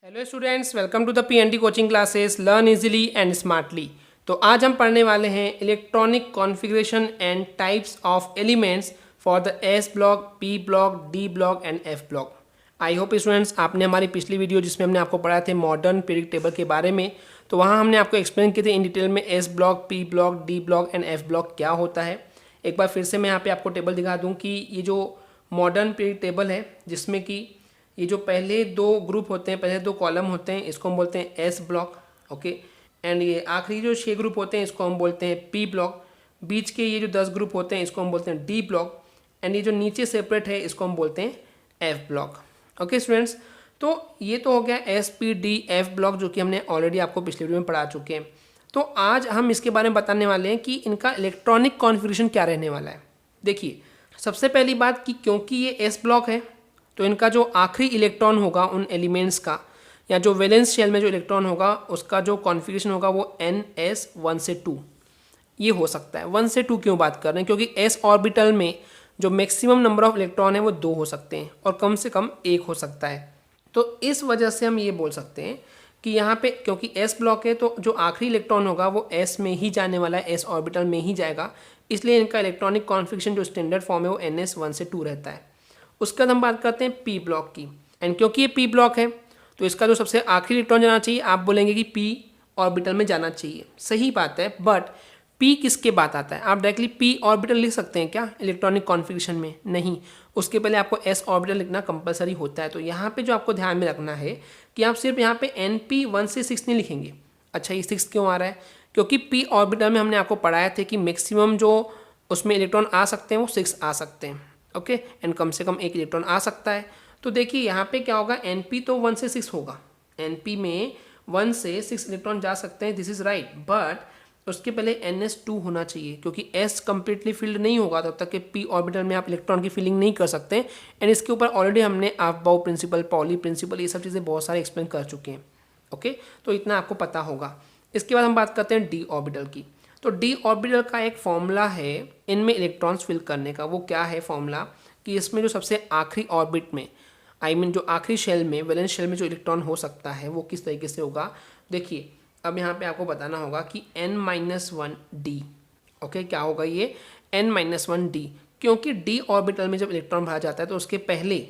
Hello students, welcome to the PNT coaching classes learn easily and smartly. तो आज हम पढ़ने वाले हैं electronic configuration and types of elements for the S block, P block, D block and F block. I hope students आपने हमारी पिछली video जिसमें हमने आपको पढ़ाए थे मॉडर्न पीरियड टेबल के बारे में, तो वहाँ हमने आपको एक्सप्लेन किए थे इन डिटेल में S block, P block, D block and F block क्या होता है। एक बार फिर से मैं यहाँ पे आपको टेबल दिखा दूँ कि ये जो मॉडर्न पीरियड टेबल है जिसमें कि ये जो पहले दो ग्रुप होते हैं, पहले दो कॉलम होते हैं, इसको हम बोलते हैं एस ब्लॉक। ओके, एंड ये आखिरी जो 6 ग्रुप होते हैं इसको हम बोलते हैं पी ब्लॉक। बीच के ये जो 10 ग्रुप होते हैं इसको हम बोलते हैं डी ब्लॉक, एंड ये जो नीचे सेपरेट है इसको हम बोलते हैं एफ ब्लॉक। ओके स्टूडेंट्स, तो ये तो हो गया S P D F block जो कि हमने ऑलरेडी आपको पिछले वीडियो में पढ़ा चुके हैं। तो आज हम इसके बारे में बताने वाले हैं कि इनका इलेक्ट्रॉनिक कॉन्फ़िगरेशन क्या रहने वाला है। देखिए, सबसे पहली बात कि क्योंकि ये एस ब्लॉक है तो इनका जो आखिरी इलेक्ट्रॉन होगा उन एलिमेंट्स का, या जो वैलेंस शेल में जो इलेक्ट्रॉन होगा उसका जो कॉन्फ़िगरेशन होगा वो NS 1 से 2 ये हो सकता है। 1 से 2 क्यों बात कर रहे हैं? क्योंकि s ऑर्बिटल में जो मैक्सिमम नंबर ऑफ इलेक्ट्रॉन है वो 2 हो सकते हैं और कम से कम 1 हो सकता है। तो इस वजह से हम ये बोल सकते हैं कि यहाँ पे क्योंकि s ब्लॉक है तो जो आखिरी इलेक्ट्रॉन होगा वो s में ही जाने वाला है, s ऑर्बिटल में ही जाएगा, इसलिए इनका इलेक्ट्रॉनिक कॉन्फ़िगरेशन जो स्टैंडर्ड फॉर्म है वो NS 1 से 2 रहता है। उसके बाद हम बात करते हैं पी ब्लॉक की, एंड क्योंकि ये पी ब्लॉक है तो इसका जो सबसे आखिरी इलेक्ट्रॉन जाना चाहिए, आप बोलेंगे कि पी ऑर्बिटल में जाना चाहिए, सही बात है, बट पी किसके बाद आता है? आप डायरेक्टली पी ऑर्बिटल लिख सकते हैं क्या इलेक्ट्रॉनिक कॉन्फ़िगरेशन में? नहीं, उसके पहले आपको एस ऑर्बिटल लिखना कंपलसरी होता है। तो यहाँ पे जो आपको ध्यान में रखना है कि आप सिर्फ यहाँ पे NP 1 से 6 नहीं लिखेंगे। अच्छा, ये 6 क्यों आ रहा है? क्योंकि पी ऑर्बिटल में हमने आपको पढ़ाया था कि मैक्सिमम जो उसमें इलेक्ट्रॉन आ सकते हैं वो 6 आ सकते हैं। ओके, एंड कम से कम 1 इलेक्ट्रॉन आ सकता है। तो देखिए यहाँ पे क्या होगा, NP तो 1 से 6 होगा, NP में 1 से 6 इलेक्ट्रॉन जा सकते हैं, दिस इज राइट, बट उसके पहले NS2 होना चाहिए क्योंकि S कंप्लीटली फिल्ड नहीं होगा तब तक कि P ऑर्बिटल में आप इलेक्ट्रॉन की फिलिंग नहीं कर सकते। एंड इसके ऊपर ऑलरेडी हमने अफबाउ प्रिंसिपल, पॉली प्रिंसिपल, ये सब चीज़ें बहुत सारे एक्सप्लेन कर चुके हैं। ओके, तो इतना आपको पता होगा। इसके बाद हम बात करते हैं डी ऑर्बिटल की। तो डी ऑर्बिटल का एक फॉर्मूला है इनमें इलेक्ट्रॉन्स फिल करने का। वो क्या है फॉर्मूला? कि इसमें जो सबसे आखिरी ऑर्बिट में, आई मीन जो आखिरी शेल में, वैलेंस शेल में जो इलेक्ट्रॉन हो सकता है वो किस तरीके से होगा। देखिए, अब यहाँ पे आपको बताना होगा कि N-1D। ओके, क्या होगा ये N-1D? क्योंकि डी ऑर्बिटल में जब इलेक्ट्रॉन भरा जाता है तो उसके पहले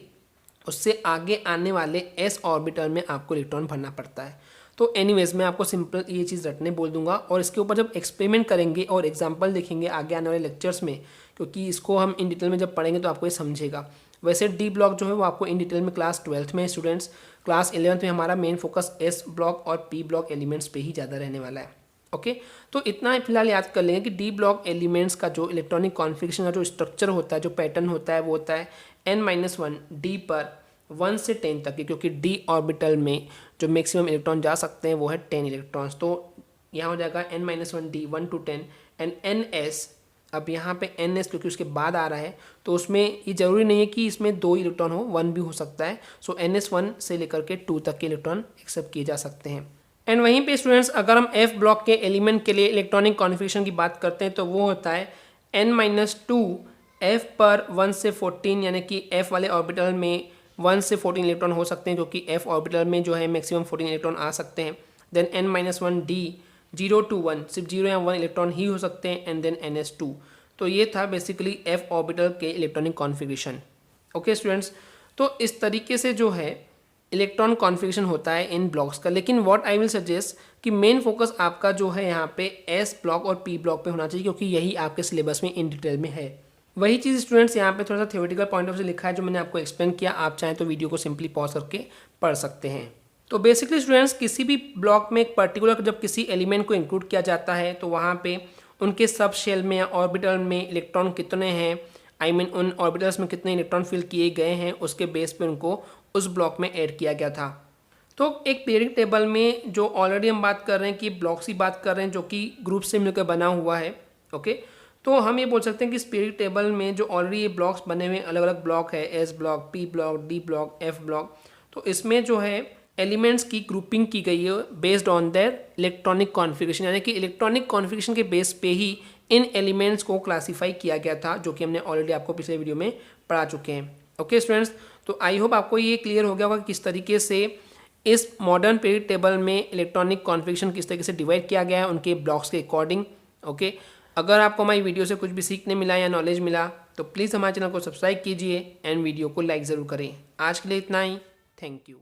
उससे आगे आने वाले एस ऑर्बिटल में आपको इलेक्ट्रॉन भरना पड़ता है। तो एनीवेज मैं आपको सिंपल ये चीज़ रटने बोल दूंगा और इसके ऊपर जब एक्सपेरिमेंट करेंगे और एग्जांपल देखेंगे आगे आने वाले लेक्चर्स में, क्योंकि इसको हम इन डिटेल में जब पढ़ेंगे तो आपको ये समझेगा। वैसे डी ब्लॉक जो है वो आपको इन डिटेल में क्लास 12th में स्टूडेंट्स, क्लास 11th में हमारा मेन फोकस एस ब्लॉक और पी ब्लॉक एलिमेंट्स पे ही ज़्यादा रहने वाला है। ओके, तो इतना फिलहाल याद कर लेंगे कि डी ब्लॉक एलिमेंट्स का जो इलेक्ट्रॉनिक कॉन्फ़िगरेशन का जो स्ट्रक्चर होता है, जो पैटर्न होता है, वो होता है N-1D पर 1 से 10 तक की, क्योंकि डी ऑर्बिटल में जो मैक्सिमम इलेक्ट्रॉन जा सकते हैं वो है 10 इलेक्ट्रॉन्स। तो यहाँ हो जाएगा N-1D 1 to 10 एंड NS। अब यहाँ पे NS क्योंकि उसके बाद आ रहा है तो उसमें ये जरूरी नहीं है कि इसमें 2 इलेक्ट्रॉन हो, 1 भी हो सकता है। सो NS 1 से लेकर के 2 तक के इलेक्ट्रॉन एक्सेप्ट किए जा सकते हैं। एंड वहीं पे स्टूडेंट्स अगर हम F ब्लॉक के एलिमेंट के लिए इलेक्ट्रॉनिक कॉन्फ़िगरेशन की बात करते हैं तो वो होता है N-2 F पर 1 से 14, यानी कि F वाले ऑर्बिटल में 1 से 14 इलेक्ट्रॉन हो सकते हैं क्योंकि F ऑर्बिटल में जो है मैक्सिमम 14 इलेक्ट्रॉन आ सकते हैं। देन N-1D 0 to 1 सिर्फ 0 या 1 इलेक्ट्रॉन ही हो सकते हैं, एंड देन NS2। तो ये था बेसिकली F ऑर्बिटल के इलेक्ट्रॉनिक कॉन्फ़िगरेशन। ओके स्टूडेंट्स, तो इस तरीके से जो है इलेक्ट्रॉन कॉन्फ़िगरेशन होता है इन ब्लॉक्स का। लेकिन व्हाट आई विल सजेस्ट कि मेन फोकस आपका जो है यहाँ पे एस ब्लॉक और पी ब्लॉक पे होना चाहिए क्योंकि यही आपके सिलेबस में इन डिटेल में है। वही चीज़ स्टूडेंट्स यहाँ पे थोड़ा सा थ्योरेटिकल पॉइंट ऑफ व्यू से लिखा है जो मैंने आपको एक्सप्लेन किया। आप चाहें तो वीडियो को सिंपली पॉज करके पढ़ सकते हैं। तो बेसिकली स्टूडेंट्स किसी भी ब्लॉक में एक पर्टिकुलर जब किसी एलिमेंट को इंक्लूड किया जाता है तो वहाँ पे उनके सब शेल में या ऑर्बिटल में इलेक्ट्रॉन कितने हैं, आई मीन उन ऑर्बिटल्स में कितने इलेक्ट्रॉन फिल किए गए हैं, उसके बेस पे उनको उस ब्लॉक में ऐड किया गया था। तो एक पीरियडिक टेबल में जो ऑलरेडी हम बात कर रहे हैं कि ब्लॉक्स की बात कर रहे हैं जो कि ग्रुप से मिलकर बना हुआ है। ओके, तो हम ये बोल सकते हैं कि इस पीरियडिक टेबल में जो ऑलरेडी ये ब्लॉक्स बने हुए अलग अलग ब्लॉक है, S block, P block, D block, F block, तो इसमें जो है एलिमेंट्स की ग्रुपिंग की गई है based on their electronic configuration, यानी कि इलेक्ट्रॉनिक कॉन्फ़िगरेशन के बेस पे ही इन एलिमेंट्स को क्लासीफाई किया गया था, जो कि हमने ऑलरेडी आपको पिछले वीडियो में पढ़ा चुके हैं। ओके स्टूडेंट्स, तो आई होप आपको ये क्लियर हो गया होगा कि किस तरीके से इस मॉडर्न पीरियड टेबल में इलेक्ट्रॉनिक कॉन्फ़िगरेशन किस तरीके से डिवाइड किया गया है उनके ब्लॉक्स के अकॉर्डिंग। ओके, अगर आपको हमारी वीडियो से कुछ भी सीखने मिला या नॉलेज मिला तो प्लीज़ हमारे चैनल को सब्सक्राइब कीजिए एंड वीडियो को लाइक ज़रूर करें। आज के लिए इतना ही, थैंक यू।